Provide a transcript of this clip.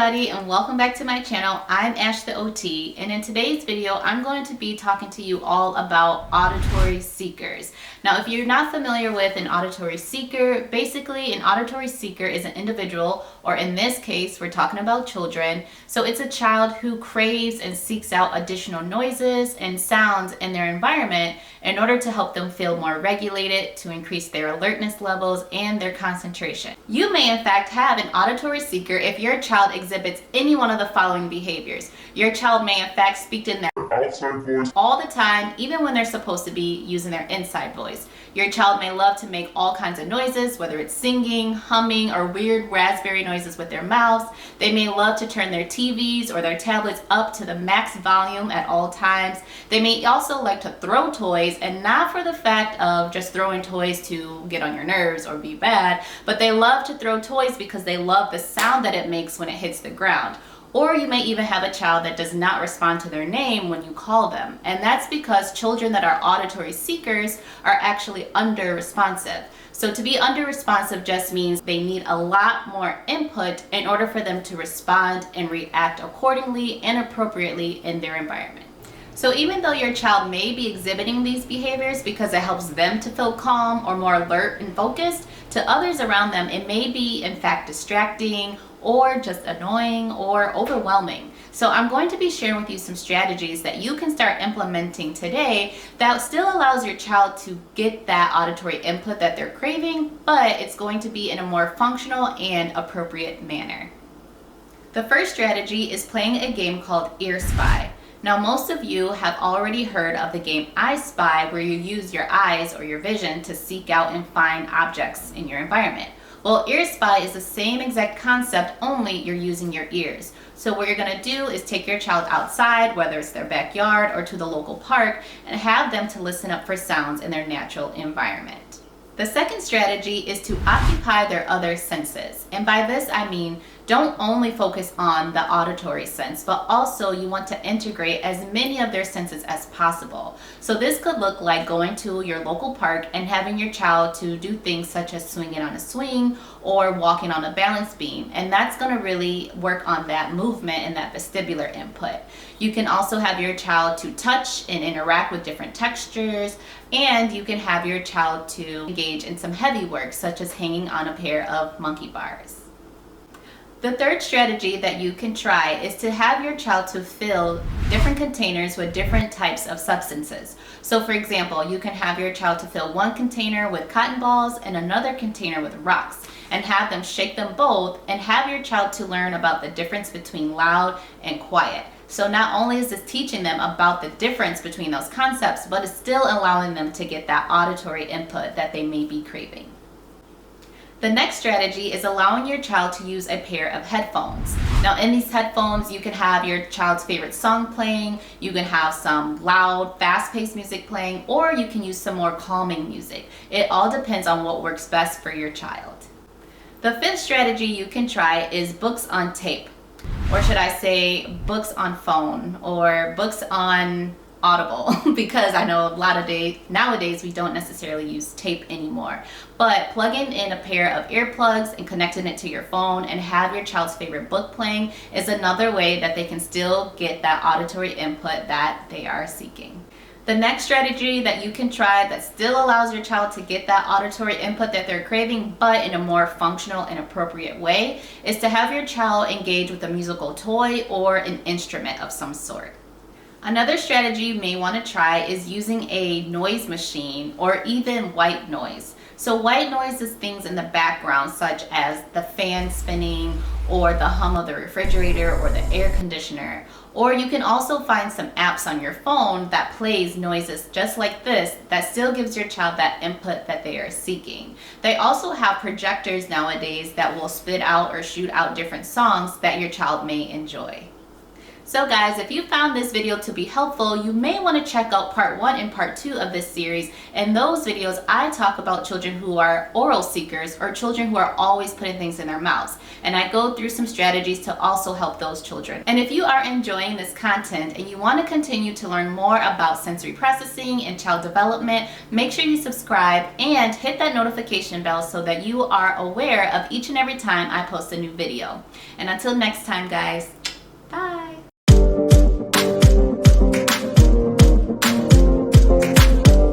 everybody, and welcome back to my channel. I'm Ash the OT, and in today's video I'm going to be talking to you all about auditory seekers. Now, if you're not familiar with an auditory seeker, basically an auditory seeker is an individual, or in this case we're talking about children, so it's a child who craves and seeks out additional noises and sounds in their environment in order to help them feel more regulated, to increase their alertness levels and their concentration. You may in fact have an auditory seeker if your child exhibits any one of the following behaviors. Your child may in fact speak in their outside voice all the time, even when they're supposed to be using their inside voice. Your child may love to make all kinds of noises, whether it's singing, humming, or weird raspberry noises with their mouths. They may love to turn their TVs or their tablets up to the max volume at all times. They may also like to throw toys, and not for the fact of just throwing toys to get on your nerves or be bad, but they love to throw toys because they love the sound that it makes when it hits the ground. Or you may even have a child that does not respond to their name when you call them. And that's because children that are auditory seekers are actually under-responsive. So to be under-responsive just means they need a lot more input in order for them to respond and react accordingly and appropriately in their environment. So even though your child may be exhibiting these behaviors because it helps them to feel calm or more alert and focused, to others around them it may be in fact distracting or just annoying or overwhelming. So I'm going to be sharing with you some strategies that you can start implementing today that still allows your child to get that auditory input that they're craving, but it's going to be in a more functional and appropriate manner. The first strategy is playing a game called Ear Spy. Now, most of you have already heard of the game I Spy, where you use your eyes or your vision to seek out and find objects in your environment. Well, Ear Spy is the same exact concept, only you're using your ears. So what you're going to do is take your child outside, whether it's their backyard or to the local park, and have them to listen up for sounds in their natural environment. The second strategy is to occupy their other senses. And by this I mean, don't only focus on the auditory sense, but also you want to integrate as many of their senses as possible. So this could look like going to your local park and having your child to do things such as swinging on a swing or walking on a balance beam. And that's going to really work on that movement and that vestibular input. You can also have your child to touch and interact with different textures, and you can have your child to engage in some heavy work such as hanging on a pair of monkey bars. The third strategy that you can try is to have your child to fill different containers with different types of substances. So for example, you can have your child to fill one container with cotton balls and another container with rocks, and have them shake them both, and have your child to learn about the difference between loud and quiet. So not only is this teaching them about the difference between those concepts, but it's still allowing them to get that auditory input that they may be craving. The next strategy is allowing your child to use a pair of headphones. Now in these headphones, you can have your child's favorite song playing, you can have some loud, fast-paced music playing, or you can use some more calming music. It all depends on what works best for your child. The fifth strategy you can try is books on tape, or should I say books on phone, or books on Audible, because I know a lot of nowadays we don't necessarily use tape anymore. But plugging in a pair of earplugs and connecting it to your phone and have your child's favorite book playing is another way that they can still get that auditory input that they are seeking. The next strategy that you can try that still allows your child to get that auditory input that they're craving, but in a more functional and appropriate way, is to have your child engage with a musical toy or an instrument of some sort. Another strategy you may want to try is using a noise machine or even white noise. So white noise is things in the background such as the fan spinning or the hum of the refrigerator or the air conditioner. Or you can also find some apps on your phone that plays noises just like this that still gives your child that input that they are seeking. They also have projectors nowadays that will spit out or shoot out different songs that your child may enjoy. So guys, if you found this video to be helpful, you may want to check out part 1 and part 2 of this series. In those videos, I talk about children who are oral seekers or children who are always putting things in their mouths. And I go through some strategies to also help those children. And if you are enjoying this content and you want to continue to learn more about sensory processing and child development, make sure you subscribe and hit that notification bell so that you are aware of each and every time I post a new video. And until next time, guys, bye.